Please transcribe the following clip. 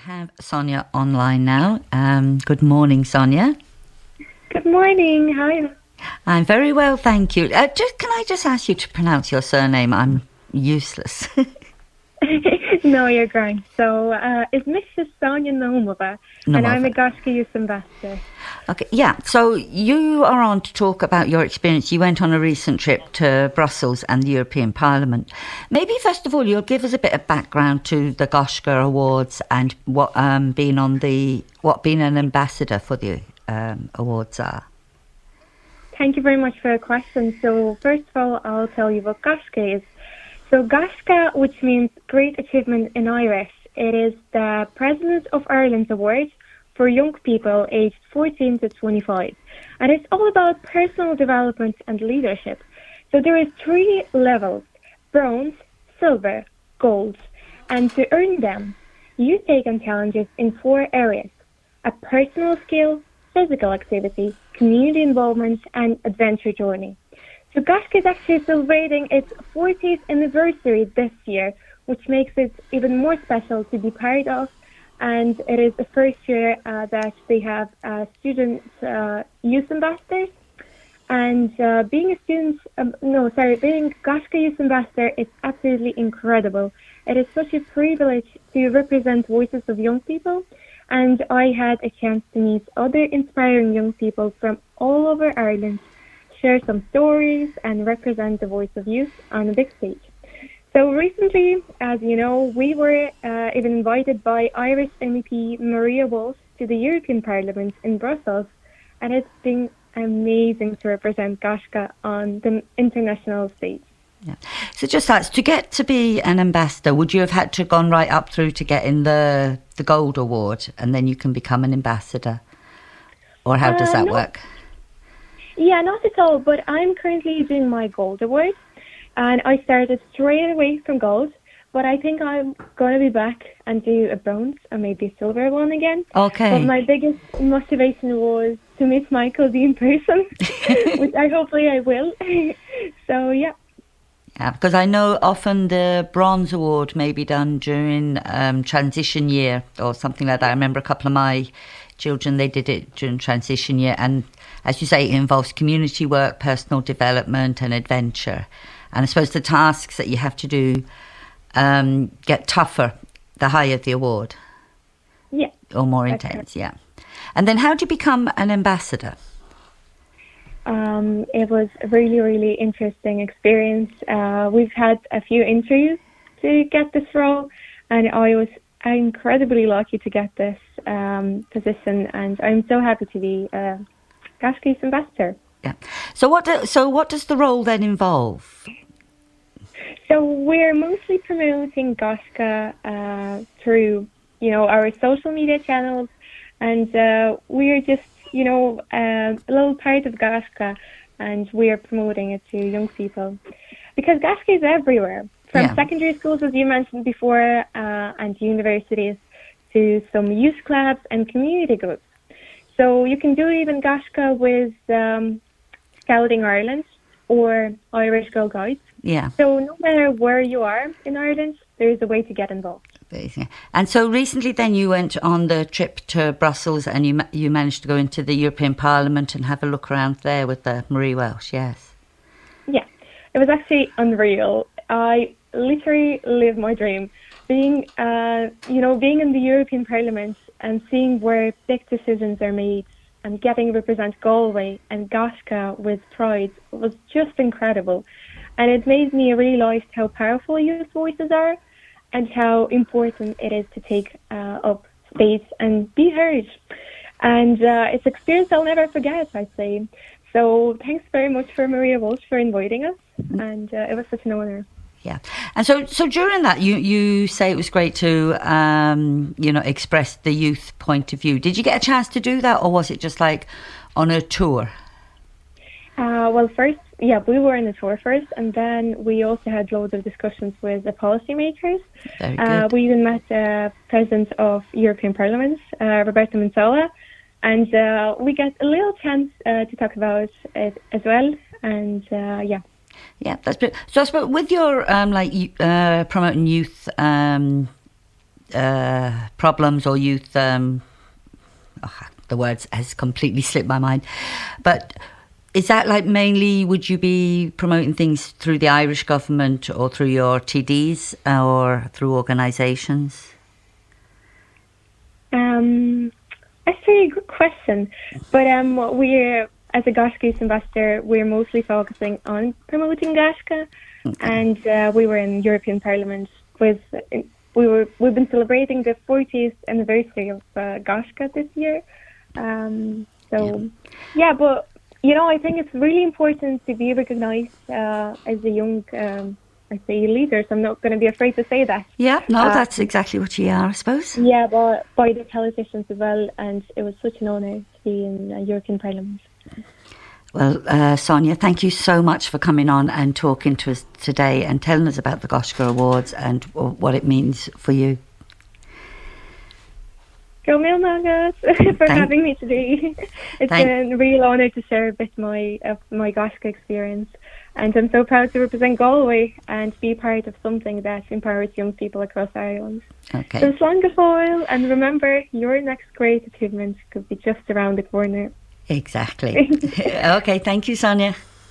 have Sonya online now. Good morning, Sonya. Good morning. How are you? I'm very well, thank you. Can I just ask you to pronounce your surname? I'm useless. No, you're grand. So, it's Mrs. Sonya Naumova, and I'm a Gaisce Youth Ambassador. Okay, yeah. So you are on to talk about your experience. You went on a recent trip to Brussels and the European Parliament. Maybe first of all, you'll give us a bit of background to the Gaisce Awards and what being an ambassador for the awards are. Thank you very much for the question. So, first of all, I'll tell you what Gaisce is. So Gaisce, which means Great Achievement in Irish, it is the President of Ireland's Award for young people aged 14 to 25. And it's all about personal development and leadership. So there is 3 levels: bronze, silver, gold. And to earn them, you take on challenges in 4 areas: a personal skill, physical activity, community involvement, and adventure journey. So Gaisce is actually celebrating its 40th anniversary this year, which makes it even more special to be part of. And it is the first year that they have student youth ambassadors. And being Gaisce Youth Ambassador is absolutely incredible. It is such a privilege to represent voices of young people. And I had a chance to meet other inspiring young people from all over Ireland, share some stories, and represent the voice of youth on a big stage. So recently, as you know, we were even invited by Irish MEP Maria Walsh to the European Parliament in Brussels, and it's been amazing to represent Gaisce on the international stage. Yeah. So just ask, to get to be an ambassador, would you have had to gone right up through to get in the Gold Award, and then you can become an ambassador? Or how does that work? Yeah, not at all, but I'm currently doing my Gold Award, and I started straight away from Gold, but I think I'm going to be back and do a bronze or maybe a silver one again. Okay. But my biggest motivation was to meet Michael in person, which hopefully I will. So, yeah. Yeah, because I know often the Bronze Award may be done during transition year or something like that. I remember a couple of my children, they did it during transition year, and as you say, it involves community work, personal development and adventure. And I suppose the tasks that you have to do get tougher the higher the award. Yeah. Or more intense, yeah. And then how do you become an ambassador? It was a really, really interesting experience. We've had a few interviews to get this role, and I was incredibly lucky to get this position, and I'm so happy to be Gaisce Youth Ambassador. Yeah. So what does the role then involve? So we're mostly promoting Gaisce through, our social media channels, and we're just, a little part of Gaisce, and we are promoting it to young people, because Gaisce is everywhere, from secondary schools, as you mentioned before, and universities, to some youth clubs and community groups. So you can do even Gaisce with Scouting Ireland or Irish Girl Guides. Yeah. So no matter where you are in Ireland, there is a way to get involved. And so recently then you went on the trip to Brussels, and you managed to go into the European Parliament and have a look around there with Marie Walsh, yes? Yeah, it was actually unreal. I literally lived my dream. Being in the European Parliament and seeing where big decisions are made and getting to represent Galway and Gaisce with pride was just incredible. And it made me realise how powerful youth voices are and how important it is to take up space and be heard. And it's an experience I'll never forget, I'd say. So thanks very much for Maria Walsh for inviting us, and it was such an honour. Yeah. And so during that, you say it was great to, express the youth point of view. Did you get a chance to do that, or was it just like on a tour? Well, first, we were on the tour first, and then we also had loads of discussions with the policymakers. Very good. We even met the President of European Parliament, Roberta Metsola, and we got a little chance to talk about it as well, and Yeah, that's brilliant. So I suppose with your promoting youth problems or youth, the words has completely slipped my mind, but is that like mainly, would you be promoting things through the Irish government or through your TDs or through organisations? That's a very good question. But we're, as a Gaisce Youth Ambassador, we're mostly focusing on promoting Gaisce. Okay. And we were in European Parliament we've been celebrating the 40th anniversary of Gaisce this year. But I think it's really important to be recognised as a young, leader. So I'm not going to be afraid to say that. Yeah, no, that's exactly what you are, I suppose. Yeah, but by the politicians as well, and it was such an honour to be in European Parliament. Well, Sonya, thank you so much for coming on and talking to us today and telling us about the Gaisce Awards and what it means for you. Go Mail Nagas for having me today. It's a real honour to share a bit my Gaisce experience, and I'm so proud to represent Galway and be part of something that empowers young people across Ireland. Okay. So slán go fóill, and remember, your next great achievement could be just around the corner. Exactly. Okay, thank you, Sonya.